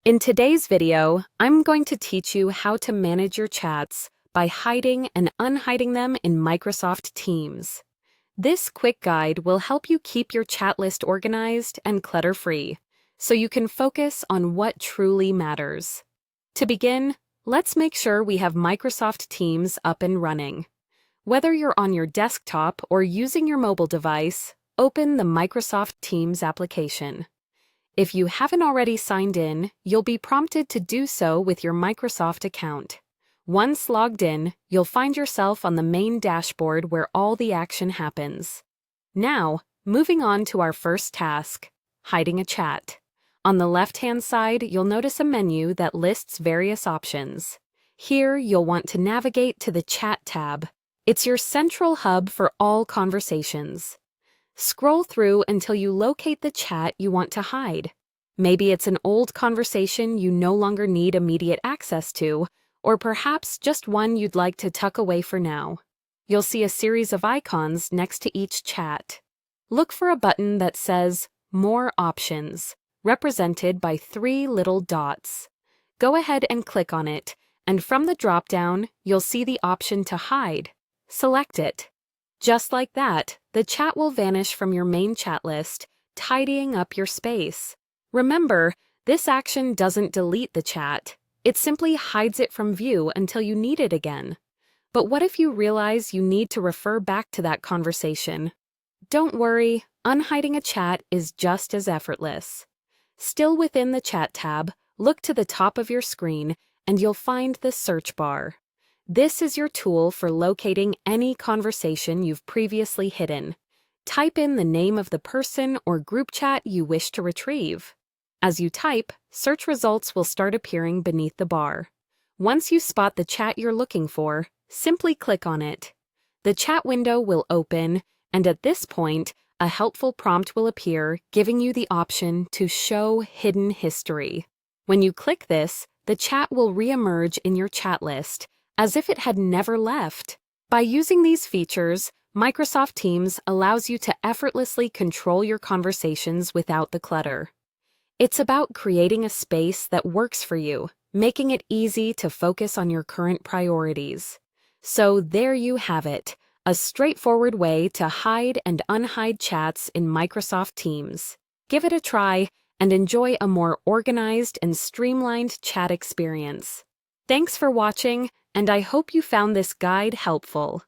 In today's video, I'm going to teach you how to manage your chats by hiding and unhiding them in Microsoft Teams. This quick guide will help you keep your chat list organized and clutter-free, so you can focus on what truly matters. To begin, let's make sure we have Microsoft Teams up and running. Whether you're on your desktop or using your mobile device, open the Microsoft Teams application. If you haven't already signed in, you'll be prompted to do so with your Microsoft account. Once logged in, you'll find yourself on the main dashboard where all the action happens. Now, moving on to our first task, hiding a chat. On the left-hand side, you'll notice a menu that lists various options. Here, you'll want to navigate to the Chat tab. It's your central hub for all conversations. Scroll through until you locate the chat you want to hide. Maybe it's an old conversation you no longer need immediate access to, or perhaps just one you'd like to tuck away for now. You'll see a series of icons next to each chat. Look for a button that says More Options, represented by 3 little dots. Go ahead and click on it, and from the drop-down, you'll see the option to hide. Select it. Just like that, the chat will vanish from your main chat list, tidying up your space. Remember, this action doesn't delete the chat. It simply hides it from view until you need it again. But what if you realize you need to refer back to that conversation? Don't worry, unhiding a chat is just as effortless. Still within the Chat tab, look to the top of your screen and you'll find the search bar. This is your tool for locating any conversation you've previously hidden. Type in the name of the person or group chat you wish to retrieve. As you type, search results will start appearing beneath the bar. Once you spot the chat you're looking for, simply click on it. The chat window will open, and at this point, a helpful prompt will appear giving you the option to show hidden history. When you click this, the chat will re-emerge in your chat list, as if it had never left. By using these features, Microsoft Teams allows you to effortlessly control your conversations without the clutter. It's about creating a space that works for you, making it easy to focus on your current priorities. So there you have it, a straightforward way to hide and unhide chats in Microsoft Teams. Give it a try and enjoy a more organized and streamlined chat experience. Thanks for watching, and I hope you found this guide helpful.